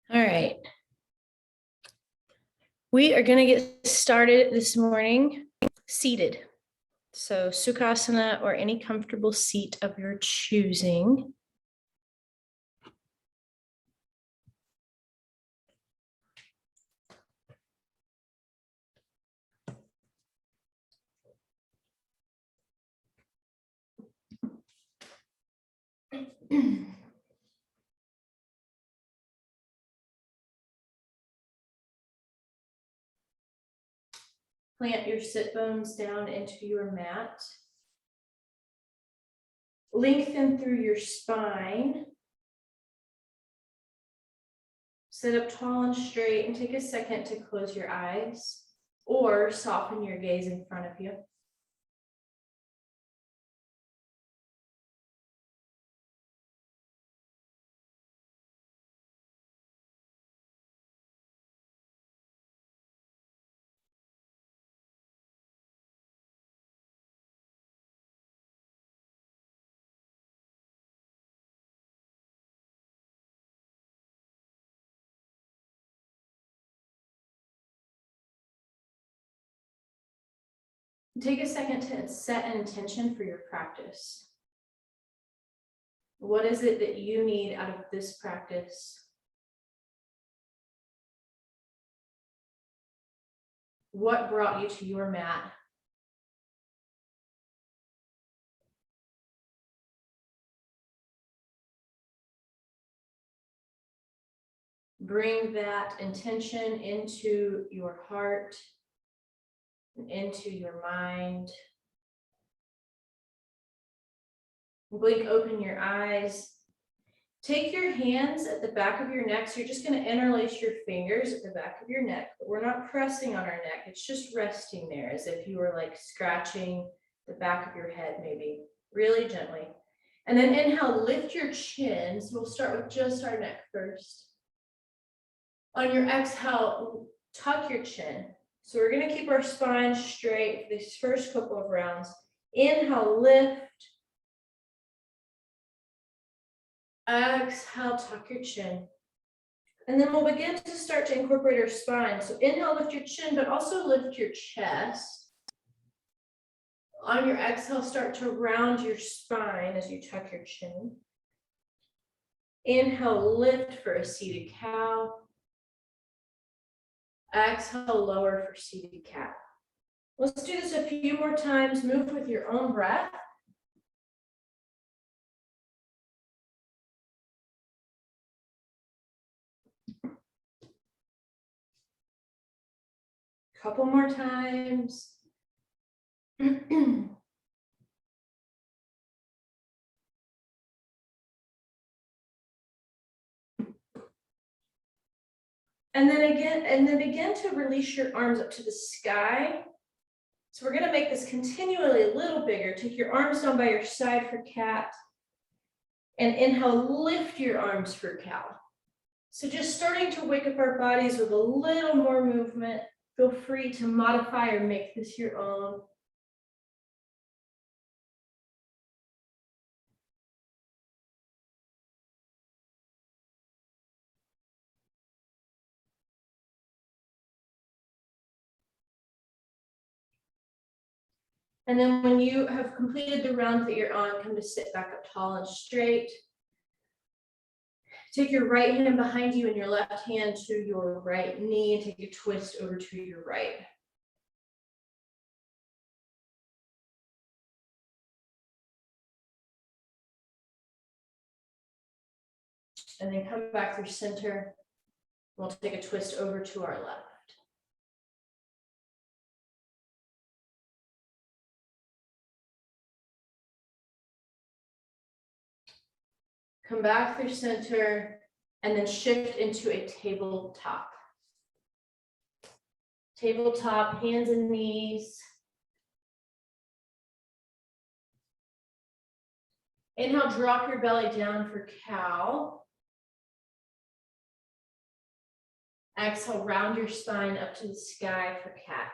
All right. We are going to get started this morning seated. So Sukhasana or any comfortable seat of your choosing. Plant your sit bones down into your mat. Lengthen through your spine. Sit up tall and straight and take a second to close your eyes or soften your gaze in front of you. Take a second to set an intention for your practice. What is it that you need out of this practice? What brought you to your mat? Bring that intention into your heart, into your mind. Blink open your eyes. Take your hands at the back of your neck. So you're just going to interlace your fingers at the back of your neck, but we're not pressing on our neck. It's just resting there as if you were like scratching the back of your head, maybe really gently. And then inhale, lift your chin. So we'll start with just our neck first. On your exhale, tuck your chin. So we're going to keep our spine straight for these first couple of rounds. Inhale, lift. Exhale, tuck your chin. And then we'll begin to start to incorporate our spine. So inhale, lift your chin, but also lift your chest. On your exhale, start to round your spine as you tuck your chin. Inhale, lift for a seated cow. Exhale, lower for seated cat. Let's do this a few more times. Move with your own breath. Couple more times. And then begin to release your arms up to the sky. So we're going to make this continually a little bigger. Take your arms down by your side for cat. And inhale, lift your arms for cow. So just starting to wake up our bodies with a little more movement. Feel free to modify or make this your own. And then when you have completed the round that you're on, come to sit back up tall and straight. Take your right hand behind you and your left hand to your right knee and take a twist over to your right. And then come back through center. We'll take a twist over to our left. Come back through center and then shift into a tabletop. Tabletop, hands and knees. Inhale, drop your belly down for cow. Exhale, round your spine up to the sky for cat.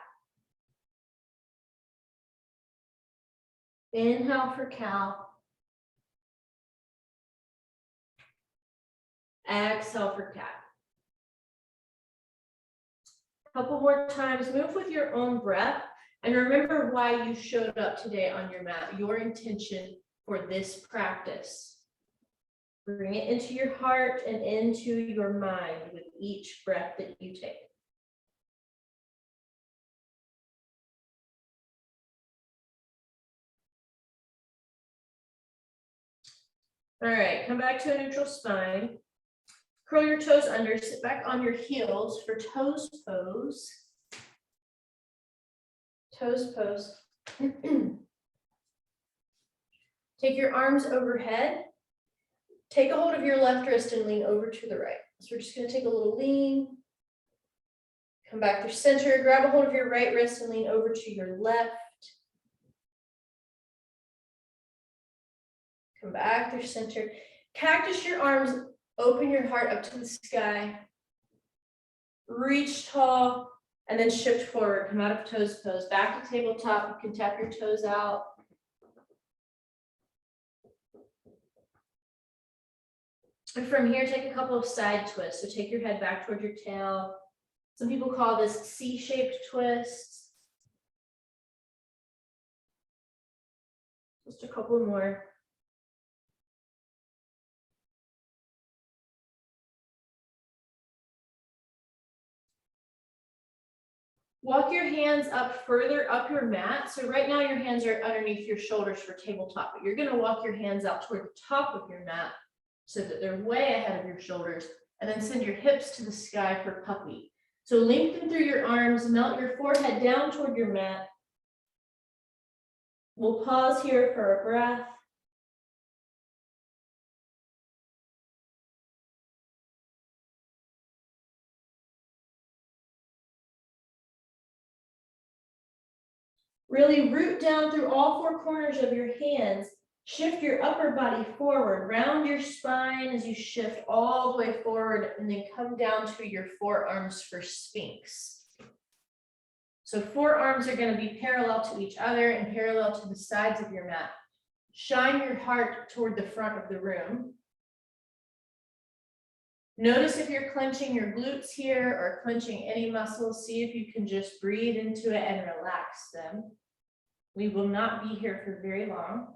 Inhale for cow. Exhale for cat. Couple more times, move with your own breath, and remember why you showed up today on your mat, your intention for this practice. Bring it into your heart and into your mind with each breath that you take. All right, come back to a neutral spine. Curl your toes under, sit back on your heels for toes pose. Toes pose. Take your arms overhead. Take a hold of your left wrist and lean over to the right. So we're just going to take a little lean. Come back through center. Grab a hold of your right wrist and lean over to your left. Come back through center. Cactus your arms. Open your heart up to the sky. Reach tall and then shift forward. Come out of toes pose. Back to tabletop. You can tap your toes out. And from here, take a couple of side twists. So take your head back toward your tail. Some people call this C-shaped twist. Just a couple more. Walk your hands up further up your mat. So right now your hands are underneath your shoulders for tabletop, but you're going to walk your hands out toward the top of your mat so that they're way ahead of your shoulders, and then send your hips to the sky for puppy. So lengthen through your arms, melt your forehead down toward your mat. We'll pause here for a breath. Really root down through all four corners of your hands. Shift your upper body forward, round your spine as you shift all the way forward, and then come down to your forearms for Sphinx. So forearms are going to be parallel to each other and parallel to the sides of your mat. Shine your heart toward the front of the room. Notice if you're clenching your glutes here or clenching any muscles. See if you can just breathe into it and relax them. We will not be here for very long.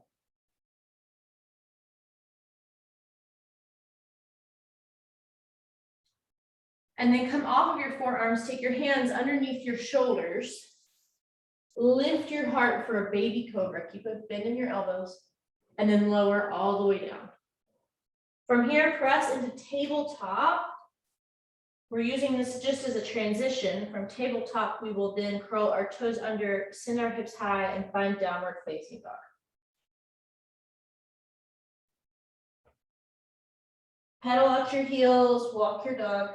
And then come off of your forearms, take your hands underneath your shoulders. Lift your heart for a baby cobra. Keep a bend in your elbows, and then lower all the way down. From here, press into tabletop. We're using this just as a transition. From tabletop, we will then curl our toes under, send our hips high, and find downward facing dog. Pedal out your heels, walk your dog.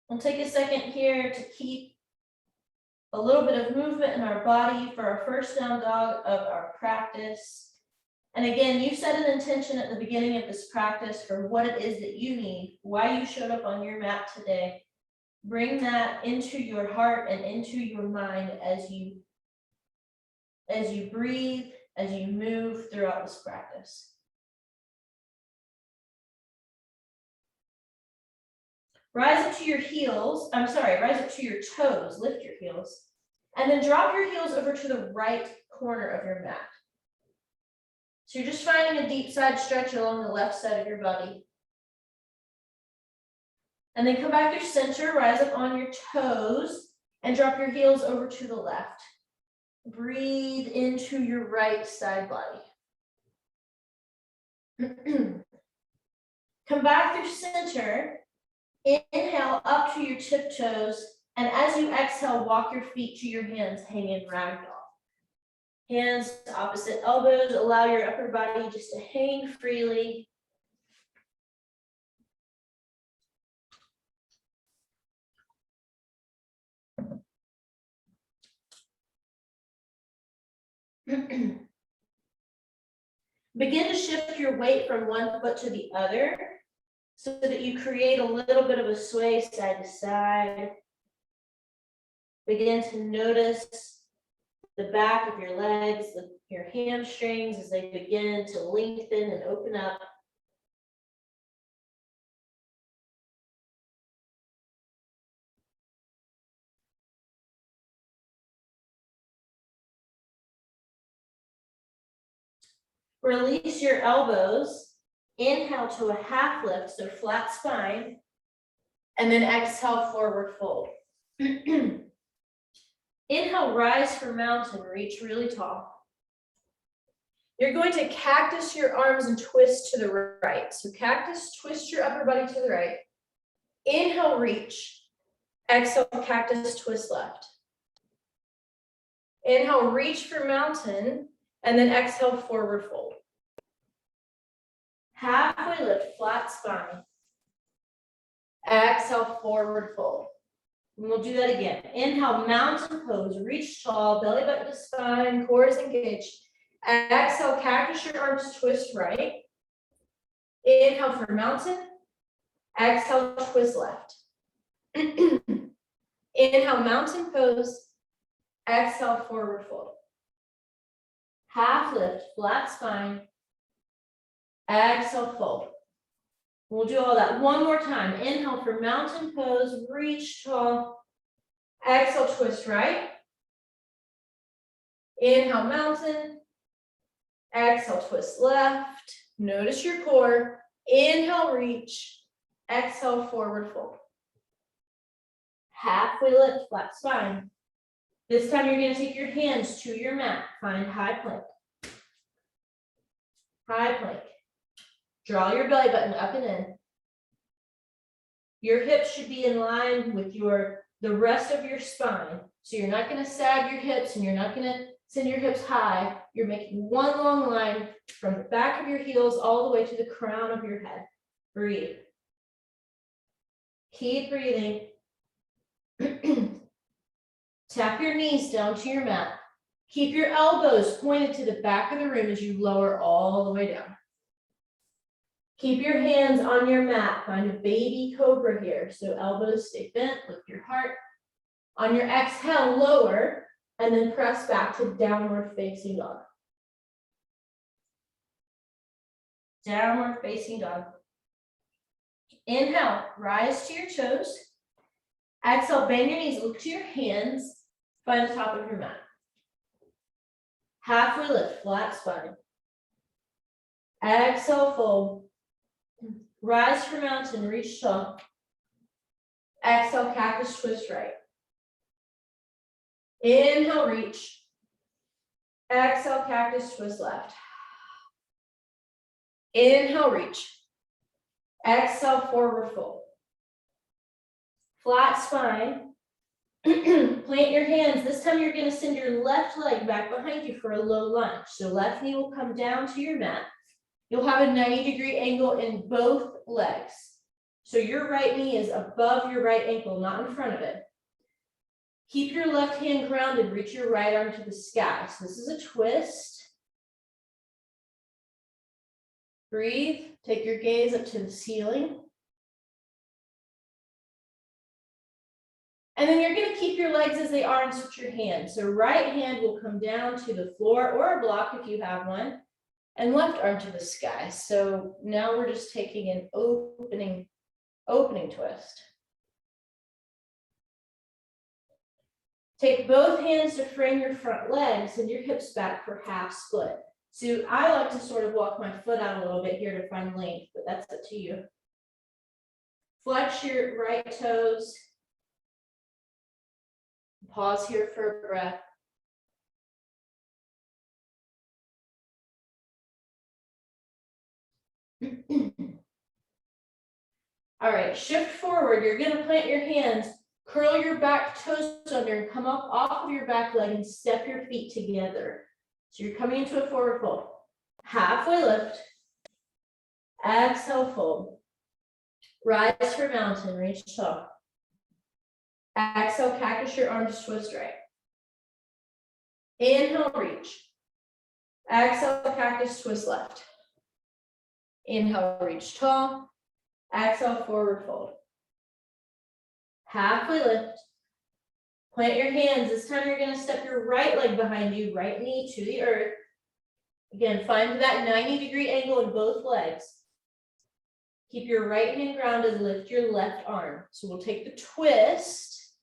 We'll take a second here to keep a little bit of movement in our body for our first down dog of our practice. And again, you set an intention at the beginning of this practice for what it is that you need, why you showed up on your mat today. Bring that into your heart and into your mind as you breathe, as you move throughout this practice. Rise up to your heels, rise up to your toes, lift your heels, and then drop your heels over to the right corner of your mat. So you're just finding a deep side stretch along the left side of your body. And then come back to center, rise up on your toes, and drop your heels over to the left. Breathe into your right side body. Come back through center. Inhale up to your tiptoes, and as you exhale, walk your feet to your hands, hanging ragdoll. Hands to opposite elbows, allow your upper body just to hang freely. Begin to shift your weight from one foot to the other, so that you create a little bit of a sway side to side. Begin to notice the back of your legs, your hamstrings as they begin to lengthen and open up. Release your elbows. Inhale to a half lift, so flat spine. And then exhale, forward fold. Inhale, rise for mountain, reach really tall. You're going to cactus your arms and twist to the right. So cactus, twist your upper body to the right. Inhale, reach. Exhale, cactus, twist left. Inhale, reach for mountain, and then exhale, forward fold. Halfway lift, flat spine. Exhale, forward fold. And we'll do that again. Inhale, mountain pose, reach tall, belly button to spine, core is engaged. Exhale, cactus your arms, twist right. Inhale for mountain. Exhale, twist left. Inhale, mountain pose. Exhale, forward fold. Half lift, flat spine. Exhale, fold. We'll do all that one more time. Inhale for mountain pose, reach tall. Exhale, twist right. Inhale, mountain. Exhale, twist left. Notice your core. Inhale, reach. Exhale, forward fold. Halfway lift, flat spine. This time you're going to take your hands to your mat. Find high plank. High plank. Draw your belly button up and in. Your hips should be in line with the rest of your spine. So you're not going to sag your hips and you're not going to send your hips high. You're making one long line from the back of your heels all the way to the crown of your head. Breathe. Keep breathing. Tap your knees down to your mat. Keep your elbows pointed to the back of the room as you lower all the way down. Keep your hands on your mat. Find a baby cobra here. So elbows stay bent, lift your heart. On your exhale, lower, and then press back to downward facing dog. Downward facing dog. Inhale, rise to your toes. Exhale, bend your knees, look to your hands. Find the top of your mat. Halfway lift, flat spine. Exhale, fold. Rise for mountain, reach tall. Exhale, cactus twist right. Inhale, reach. Exhale, cactus twist left. Inhale, reach. Exhale, forward fold. Flat spine. Plant your hands. This time you're going to send your left leg back behind you for a low lunge. So left knee will come down to your mat. You'll have a 90-degree angle in both legs. So your right knee is above your right ankle, not in front of it. Keep your left hand grounded. Reach your right arm to the sky. So this is a twist. Breathe. Take your gaze up to the ceiling. And then you're going to keep your legs as they are and switch your hands. So right hand will come down to the floor or a block if you have one, and left arm to the sky. So now we're just taking an opening twist. Take both hands to frame your front legs and your hips back for half split. So I like to sort of walk my foot out a little bit here to find length, but that's up to you. Flex your right toes. Pause here for a breath. All right, shift forward. You're going to plant your hands, curl your back toes under, and come up off of your back leg and step your feet together. So you're coming into a forward fold. Halfway lift. Exhale, fold. Rise for mountain, reach tall. Exhale, cactus your arms, twist right. Inhale, reach. Exhale, cactus, twist left. Inhale, reach tall. Exhale, forward fold. Halfway lift. Plant your hands. This time you're gonna step your right leg behind you, right knee to the earth. Again, find that 90-degree angle in both legs. Keep your right hand grounded, lift your left arm. So we'll take the twist.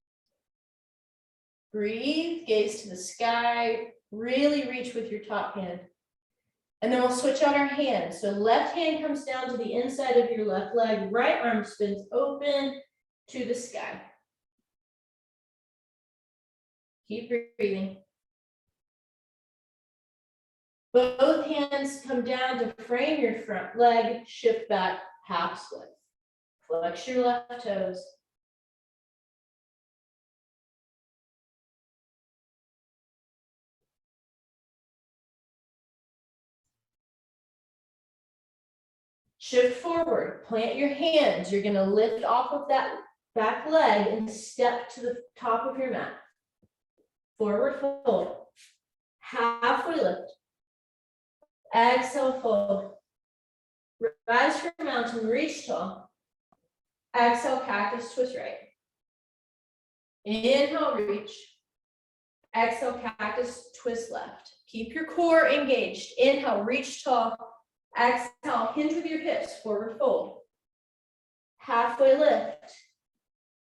Breathe, gaze to the sky, really reach with your top hand. And then we'll switch out our hands. So left hand comes down to the inside of your left leg, right arm spins open to the sky. Keep breathing. Both hands come down to frame your front leg, shift back, half split. Flex your left toes. Shift forward, plant your hands. You're gonna lift off of that back leg and step to the top of your mat. Forward fold, halfway lift. Exhale, fold. Rise for mountain, reach tall. Exhale, cactus, twist right. Inhale, reach. Exhale, cactus, twist left. Keep your core engaged. Inhale, reach tall. Exhale, hinge with your hips, forward fold. Halfway lift.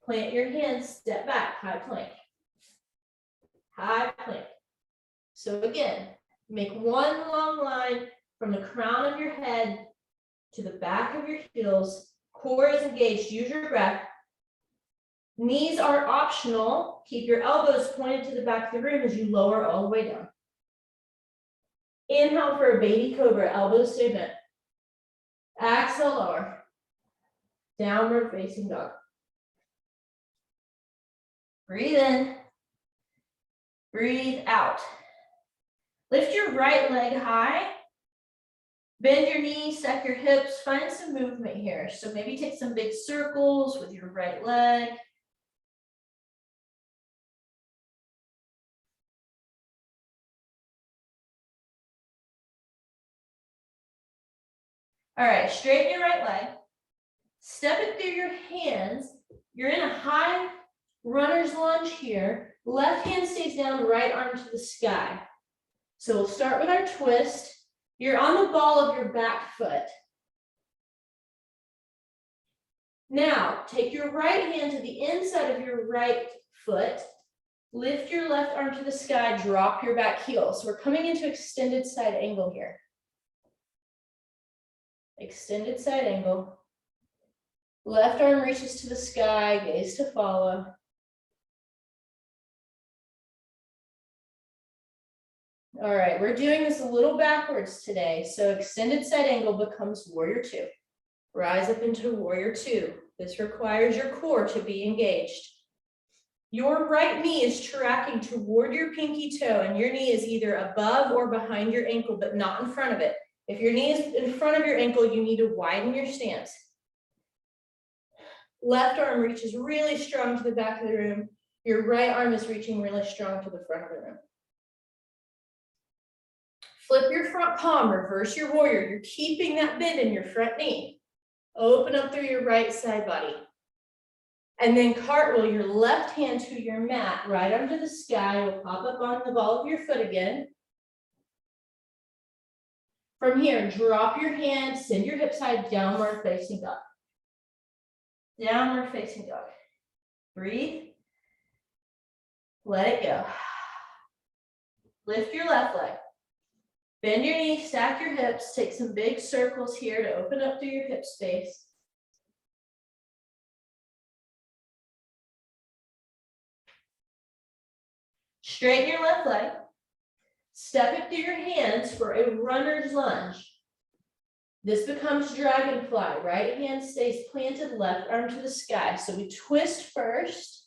Plant your hands, step back, high plank. High plank. So again, make one long line from the crown of your head to the back of your heels. Core is engaged, use your breath. Knees are optional. Keep your elbows pointed to the back of the room as you lower all the way down. Inhale for a baby cobra, elbows stay bent. Exhale, lower. Downward facing dog. Breathe in. Breathe out. Lift your right leg high. Bend your knees, stack your hips, find some movement here. So maybe take some big circles with your right leg. All right, straighten your right leg. Step it through your hands. You're in a high runner's lunge here. Left hand stays down, right arm to the sky. So we'll start with our twist. You're on the ball of your back foot. Now, take your right hand to the inside of your right foot. Lift your left arm to the sky, drop your back heel. So we're coming into extended side angle here. Extended side angle. Left arm reaches to the sky, gaze to follow. All right, we're doing this a little backwards today. So extended side angle becomes warrior two. Rise up into warrior two. This requires your core to be engaged. Your right knee is tracking toward your pinky toe, and your knee is either above or behind your ankle, but not in front of it. If your knee is in front of your ankle, you need to widen your stance. Left arm reaches really strong to the back of the room. Your right arm is reaching really strong to the front of the room. Flip your front palm, reverse your warrior. You're keeping that bend in your front knee. Open up through your right side body. And then cartwheel your left hand to your mat, right arm to the sky. You'll pop up on the ball of your foot again. From here, drop your hand, send your hips high, downward facing dog. Downward facing dog. Breathe. Let it go. Lift your left leg. Bend your knees, stack your hips, take some big circles here to open up through your hip space. Straighten your left leg. Step it through your hands for a runner's lunge. This becomes dragonfly. Right hand stays planted, left arm to the sky. So we twist first.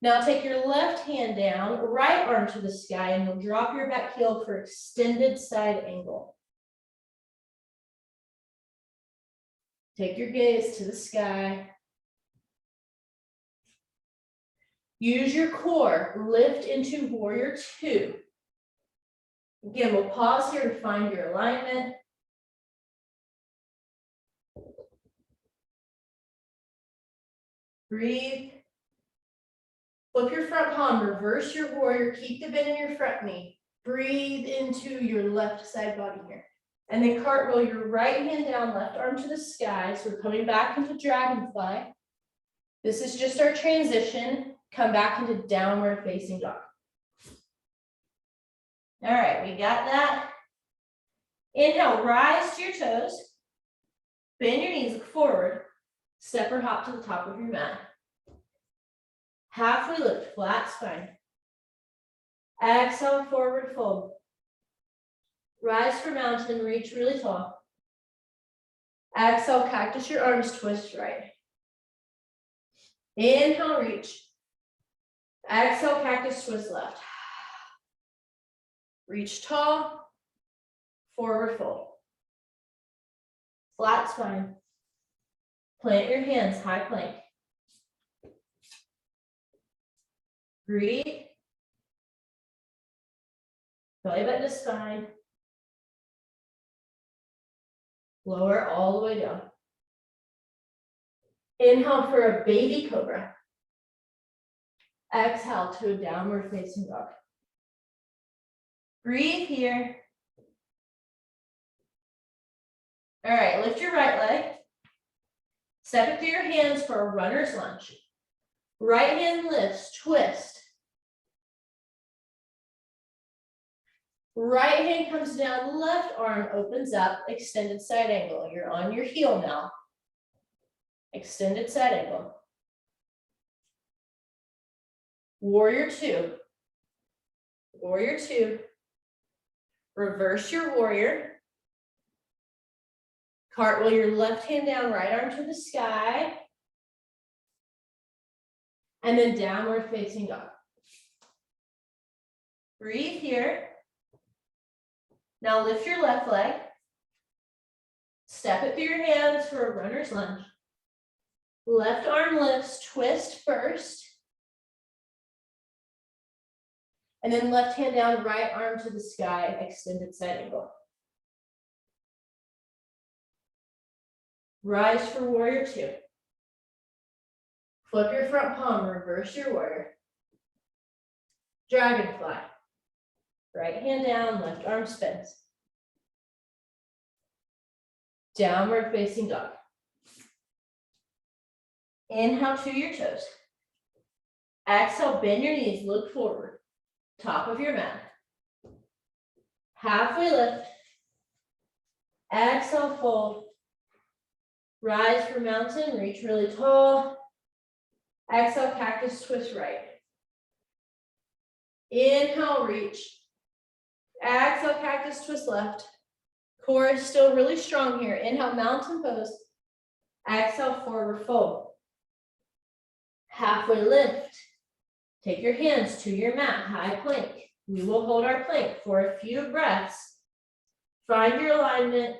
Now take your left hand down, right arm to the sky, and you'll drop your back heel for extended side angle. Take your gaze to the sky. Use your core, lift into warrior two. Again, we'll pause here to find your alignment. Breathe. Flip your front palm, reverse your warrior, keep the bend in your front knee. Breathe into your left side body here. And then cartwheel your right hand down, left arm to the sky. So we're coming back into dragonfly. This is just our transition. Come back into downward facing dog. All right, we got that. Inhale, rise to your toes. Bend your knees, look forward. Step or hop to the top of your mat. Halfway lift, flat spine. Exhale, forward fold. Rise for mountain, reach really tall. Exhale, cactus your arms, twist right. Inhale, reach. Exhale, cactus, twist left. Reach tall, forward fold. Flat spine. Plant your hands, high plank. Breathe. Belly button to spine. Lower all the way down. Inhale for a baby cobra. Exhale to a downward facing dog. Breathe here. All right, lift your right leg. Step it through your hands for a runner's lunge. Right hand lifts, twist. Right hand comes down, left arm opens up, extended side angle. You're on your heel now. Extended side angle. Warrior two. Warrior two. Reverse your warrior. Cartwheel your left hand down, right arm to the sky. And then downward facing dog. Breathe here. Now lift your left leg. Step it through your hands for a runner's lunge. Left arm lifts, twist first. And then left hand down, right arm to the sky, extended side angle. Rise for warrior two. Flip your front palm, reverse your warrior. Dragonfly. Right hand down, left arm spins. Downward facing dog. Inhale to your toes. Exhale, bend your knees, look forward. Top of your mat. Halfway lift. Exhale, fold. Rise for mountain, reach really tall. Exhale, cactus, twist right. Inhale, reach. Exhale, cactus, twist left. Core is still really strong here. Inhale, mountain pose. Exhale, forward fold. Halfway lift. Take your hands to your mat, high plank. We will hold our plank for a few breaths. Find your alignment.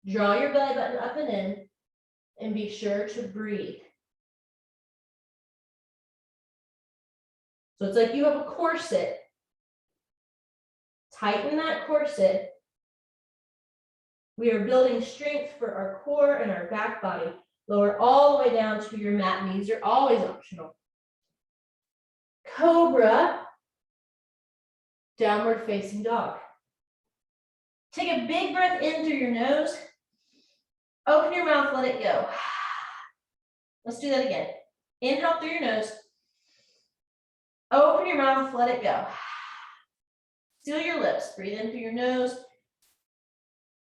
Draw your belly button up and in. And be sure to breathe. So it's like you have a corset. Tighten that corset. We are building strength for our core and our back body. Lower all the way down to your mat. Knees are always optional. Cobra. Downward facing dog. Take a big breath in through your nose. Open your mouth, let it go. Let's do that again. Inhale through your nose. Open your mouth, let it go. Seal your lips. Breathe in through your nose.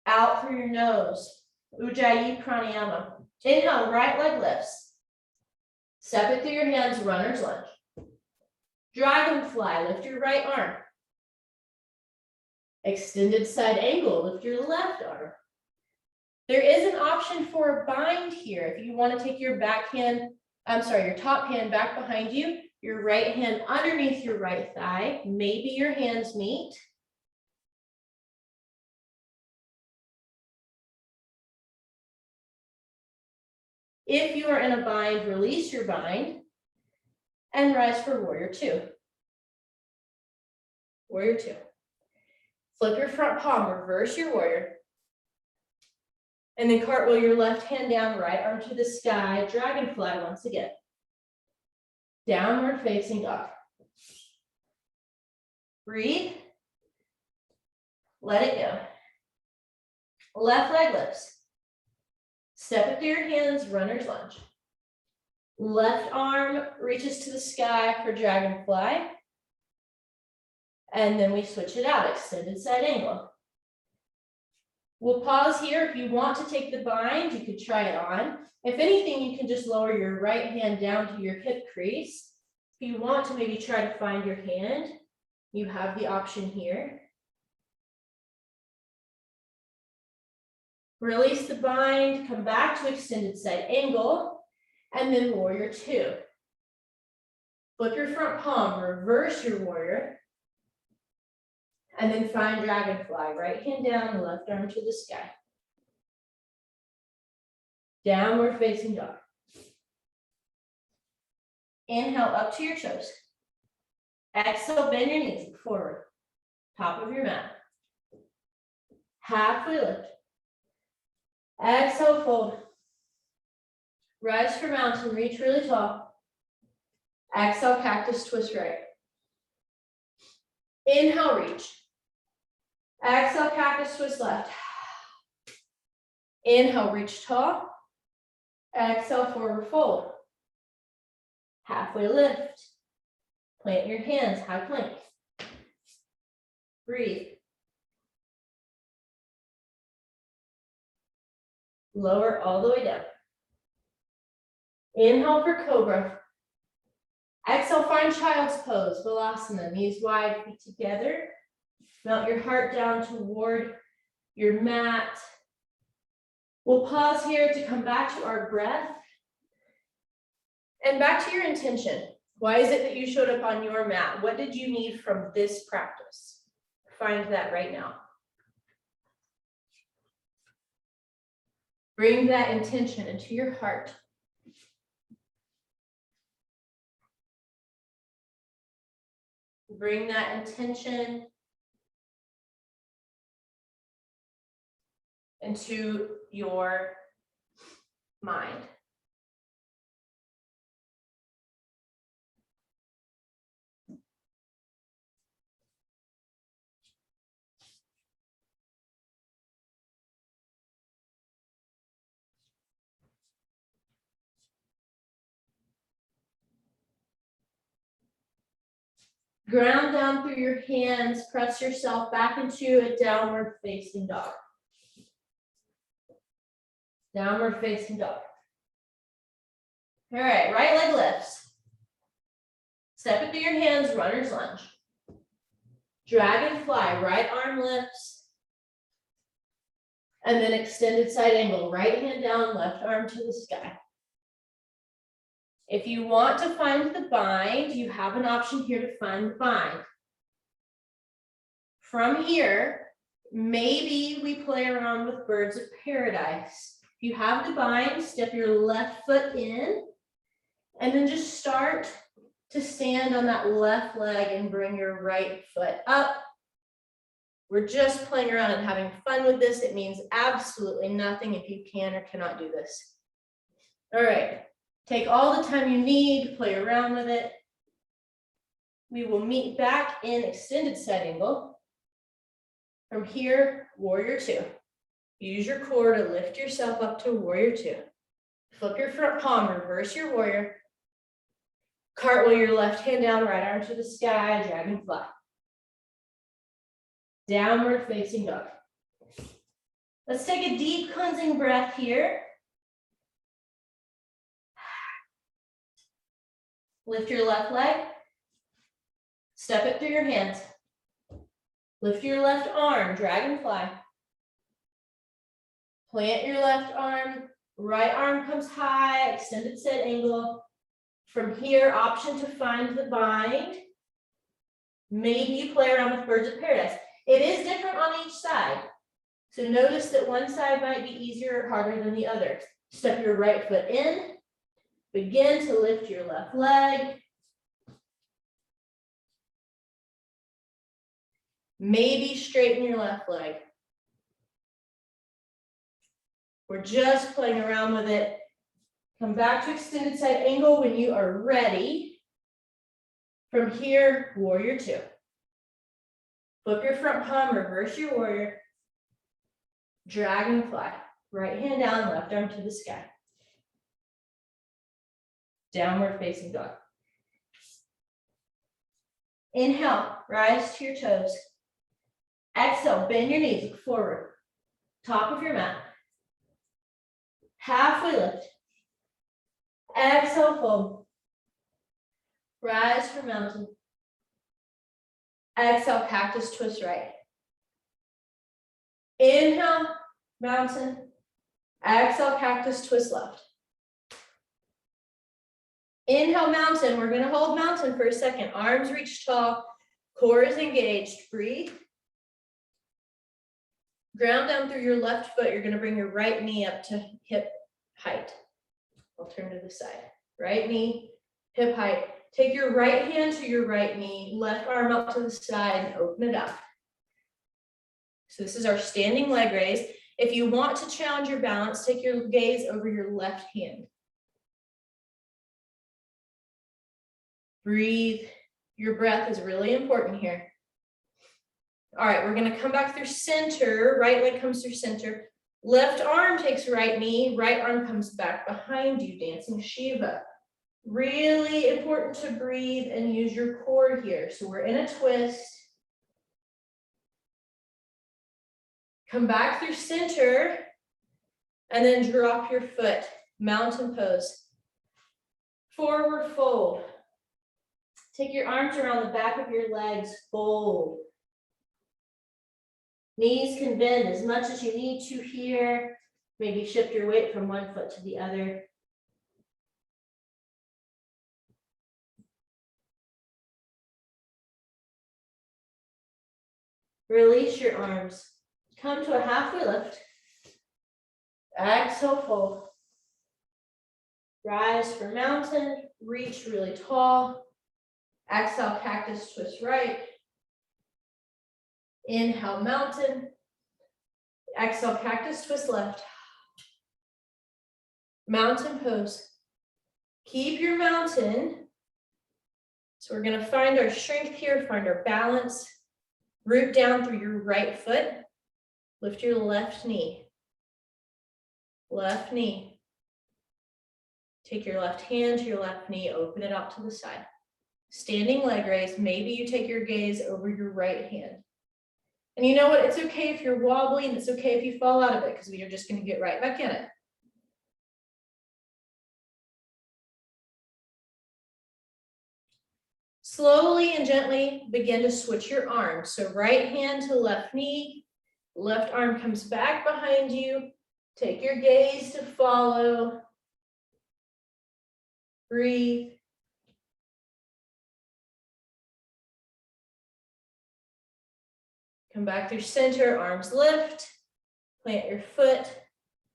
Out through your nose. Ujjayi pranayama. Inhale, right leg lifts. Step it through your hands, runner's lunge. Dragonfly, lift your right arm. Extended side angle, lift your left arm. There is an option for a bind here. If you want to take your top hand back behind you, your right hand underneath your right thigh, maybe your hands meet. If you are in a bind, release your bind and rise for warrior two. Warrior two. Flip your front palm, reverse your warrior. And then cartwheel your left hand down, right arm to the sky, dragonfly once again. Downward facing dog. Breathe. Let it go. Left leg lifts. Step it through your hands, runner's lunge. Left arm reaches to the sky for dragonfly. And then we switch it out, extended side angle. We'll pause here. If you want to take the bind, you could try it on. If anything, you can just lower your right hand down to your hip crease. If you want to maybe try to find your hand, you have the option here. Release the bind, come back to extended side angle, and then warrior two. Flip your front palm, reverse your warrior, and then find dragonfly. Right hand down, left arm to the sky. Downward facing dog. Inhale up to your toes. Exhale, bend your knees forward. Top of your mat. Halfway lift. Exhale, fold. Rise for mountain, reach really tall. Exhale, cactus twist right. Inhale, reach. Exhale, cactus twist left. Inhale, reach tall. Exhale, forward fold. Halfway lift. Plant your hands, high plank. Breathe. Lower all the way down. Inhale for cobra. Exhale, find child's pose, balasana. Knees wide, feet together. Melt your heart down toward your mat. We'll pause here to come back to our breath. And back to your intention. Why is it that you showed up on your mat? What did you need from this practice? Find that right now. Bring that intention into your heart. Bring that intention into your mind. Ground down through your hands, press yourself back into a downward facing dog. Downward facing dog. All right, right leg lifts. Step it through your hands, runner's lunge. Dragonfly, right arm lifts. And then extended side angle, right hand down, left arm to the sky. If you want to find the bind, you have an option here to find the bind. From here, maybe we play around with birds of paradise. If you have the bind, step your left foot in, and then just start to stand on that left leg and bring your right foot up. We're just playing around and having fun with this. It means absolutely nothing if you can or cannot do this. All right. Take all the time you need, play around with it. We will meet back in extended side angle. From here, warrior two. Use your core to lift yourself up to warrior two. Flip your front palm, reverse your warrior. Cartwheel your left hand down, right arm to the sky, dragonfly. Downward facing dog. Let's take a deep cleansing breath here. Lift your left leg. Step it through your hands. Lift your left arm, dragonfly. Plant your left arm. Right arm comes high, extended side angle. From here, option to find the bind. Maybe play around with birds of paradise. It is different on each side. So notice that one side might be easier or harder than the other. Step your right foot in. Begin to lift your left leg. Maybe straighten your left leg. We're just playing around with it. Come back to extended side angle when you are ready. From here, warrior two. Flip your front palm, reverse your warrior. Dragonfly. Right hand down, left arm to the sky. Downward facing dog. Inhale, rise to your toes. Exhale, bend your knees, look forward. Top of your mat. Halfway lift. Exhale, fold. Rise for mountain. Exhale, cactus twist right. Inhale, mountain. Exhale, cactus twist left. Inhale, mountain. We're gonna hold mountain for a second. Arms reach tall, core is engaged. Breathe. Ground down through your left foot. You're gonna bring your right knee up to hip height. I'll turn to the side. Right knee, hip height. Take your right hand to your right knee, left arm up to the side, and open it up. So this is our standing leg raise. If you want to challenge your balance, take your gaze over your left hand. Breathe. Your breath is really important here. All right, we're gonna come back through center. Right leg comes through center. Left arm takes right knee. Right arm comes back behind you, dancing Shiva. Really important to breathe and use your core here. So we're in a twist. Come back through center and then drop your foot. Mountain pose. Forward fold. Take your arms around the back of your legs, fold. Knees can bend as much as you need to here. Maybe shift your weight from one foot to the other. Release your arms. Come to a halfway lift. Exhale, fold. Rise for mountain. Reach really tall. Exhale, cactus twist right. Inhale, mountain. Exhale, cactus twist left. Mountain pose. Keep your mountain. So we're going to find our strength here, find our balance. Root down through your right foot. Lift your left knee. Left knee. Take your left hand to your left knee, open it out to the side. Standing leg raise, maybe you take your gaze over your right hand. And you know what? It's okay if you're wobbly, and it's okay if you fall out of it, because we are just going to get right back in it. Slowly and gently begin to switch your arms. So right hand to left knee, left arm comes back behind you. Take your gaze to follow. Breathe. Come back through center, arms lift. Plant your foot,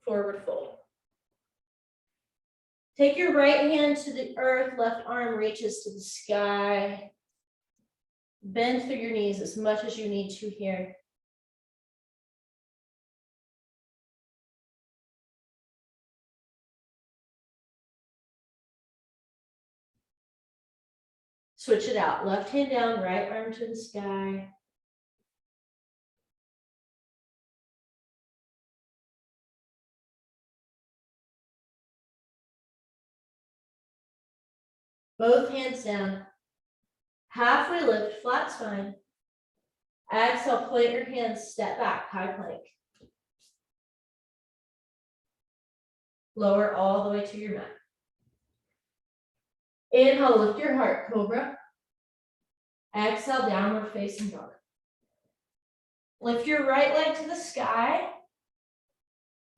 forward fold. Take your right hand to the earth, left arm reaches to the sky. Bend through your knees as much as you need to here. Switch it out. Left hand down, right arm to the sky. Both hands down. Halfway lift, flat spine. Exhale, plant your hands, step back, high plank. Lower all the way to your mat. Inhale, lift your heart, cobra. Exhale, downward facing dog. Lift your right leg to the sky.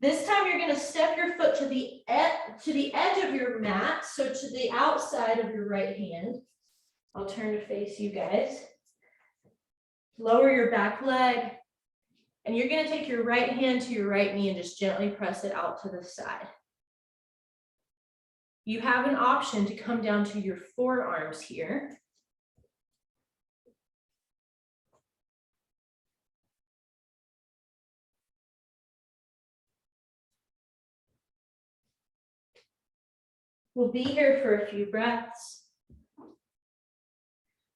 This time you're going to step your foot to the edge of your mat, so to the outside of your right hand. I'll turn to face you guys. Lower your back leg, and you're going to take your right hand to your right knee and just gently press it out to the side. You have an option to come down to your forearms here. We'll be here for a few breaths.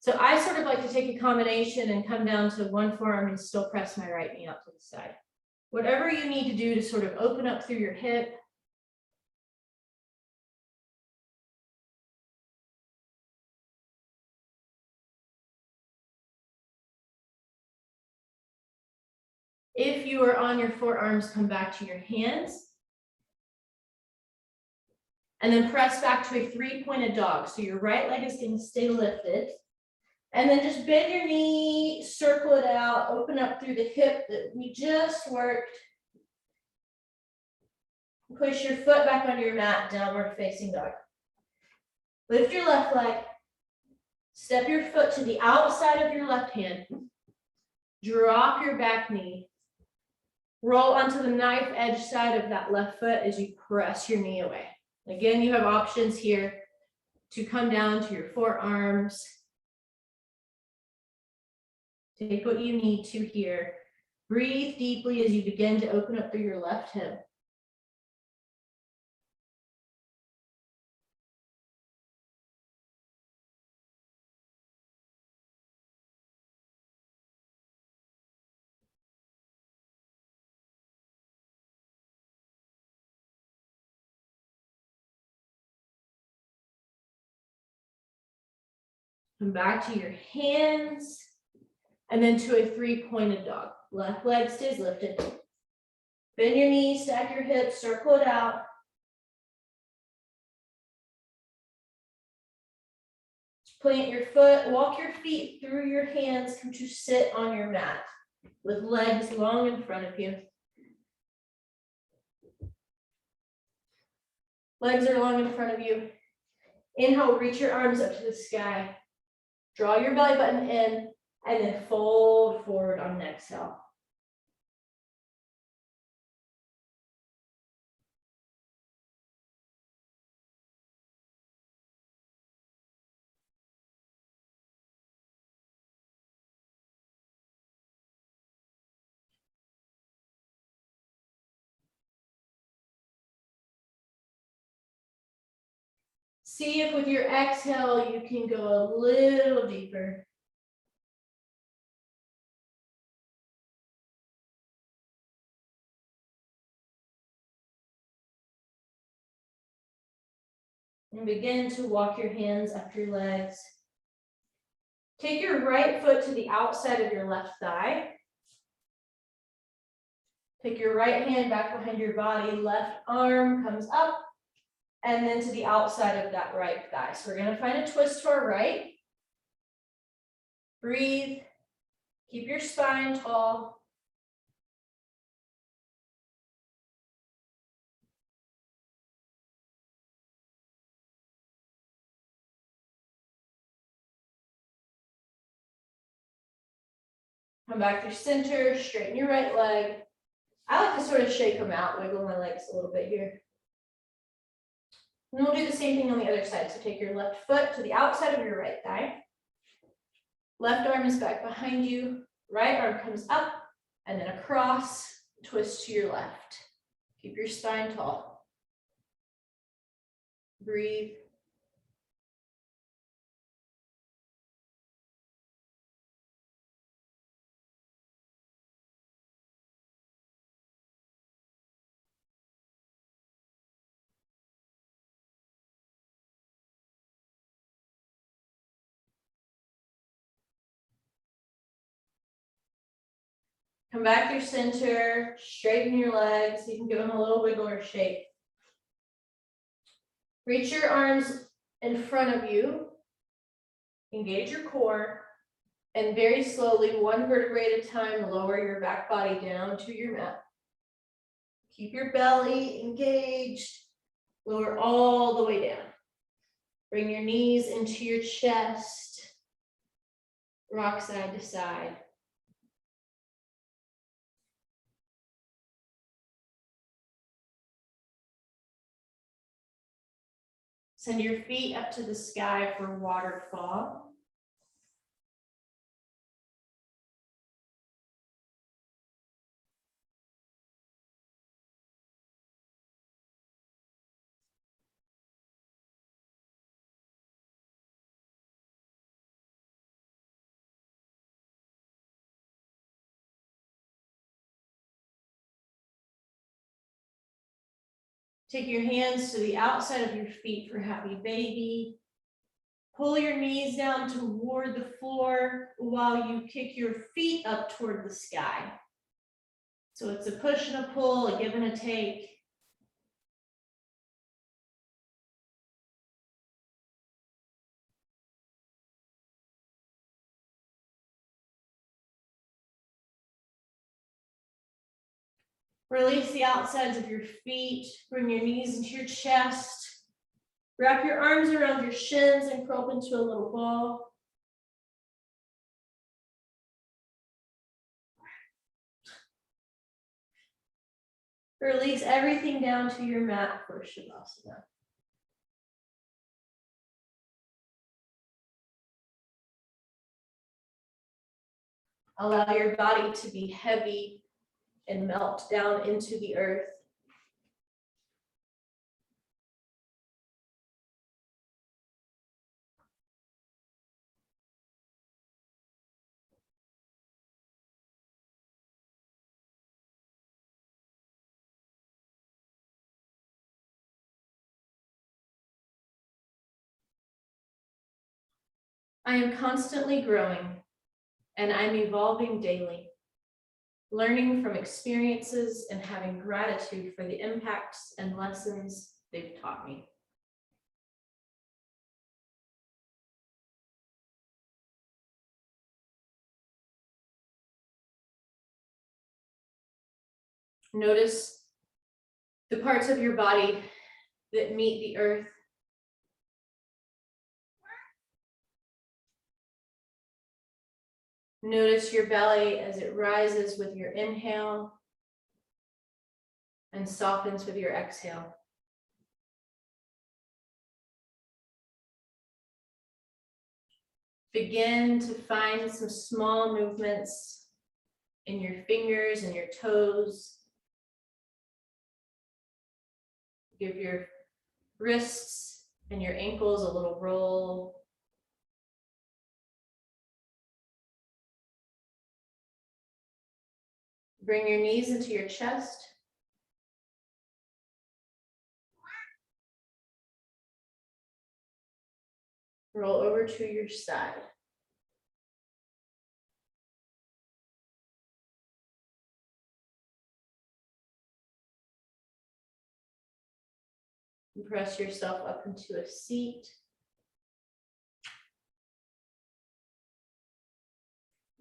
So I sort of like to take a combination and come down to one forearm and still press my right knee out to the side. Whatever you need to do to sort of open up through your hip. If you are on your forearms, come back to your hands. And then press back to a three-pointed dog. So your right leg is going to stay lifted. And then just bend your knee, circle it out, open up through the hip that we just worked. Push your foot back onto your mat, downward facing dog. Lift your left leg. Step your foot to the outside of your left hand. Drop your back knee. Roll onto the knife edge side of that left foot as you press your knee away. Again, you have options here to come down to your forearms. Take what you need to here. Breathe deeply as you begin to open up through your left hip. Come back to your hands and then to a three-pointed dog. Left leg stays lifted. Bend your knees, stack your hips, circle it out. Plant your foot, walk your feet through your hands, come to sit on your mat with legs long in front of you. Legs are long in front of you. Inhale, reach your arms up to the sky. Draw your belly button in and then fold forward on an exhale. See if with your exhale, you can go a little deeper. And begin to walk your hands up your legs. Take your right foot to the outside of your left thigh. Take your right hand back behind your body, left arm comes up, and then to the outside of that right thigh. So we're going to find a twist to our right. Breathe. Keep your spine tall. Come back through center, straighten your right leg. I like to sort of shake them out, wiggle my legs a little bit here. And we'll do the same thing on the other side. So take your left foot to the outside of your right thigh. Left arm is back behind you. Right arm comes up and then across, twist to your left. Keep your spine tall. Breathe. Come back through center, straighten your legs. You can give them a little wiggle or shake. Reach your arms in front of you. Engage your core. And very slowly, one vertebrae at a time, lower your back body down to your mat. Keep your belly engaged. Lower all the way down. Bring your knees into your chest. Rock side to side. Send your feet up to the sky for waterfall. Take your hands to the outside of your feet for happy baby. Pull your knees down toward the floor while you kick your feet up toward the sky. So it's a push and a pull, a give and a take. Release the outsides of your feet. Bring your knees into your chest. Wrap your arms around your shins and curl up into a little ball. Release everything down to your mat for Shavasana. Allow your body to be heavy and melt down into the earth. I am constantly growing, and I'm evolving daily, learning from experiences and having gratitude for the impacts and lessons they've taught me. Notice the parts of your body that meet the earth. Notice your belly as it rises with your inhale and softens with your exhale. Begin to find some small movements in your fingers and your toes. Give your wrists and your ankles a little roll. Bring your knees into your chest. Roll over to your side. Press yourself up into a seat.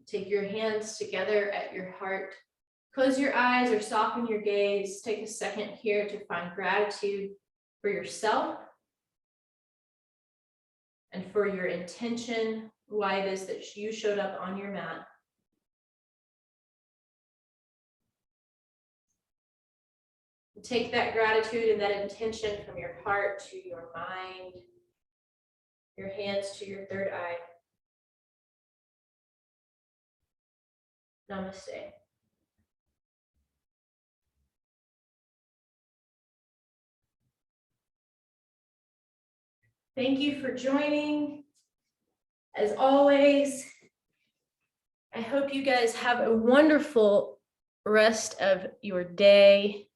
Take your hands together at your heart. Close your eyes or soften your gaze. Take a second here to find gratitude for yourself and for your intention, why it is that you showed up on your mat. Take that gratitude and that intention from your heart to your mind, your hands to your third eye. Namaste. Thank you for joining. As always, I hope you guys have a wonderful rest of your day.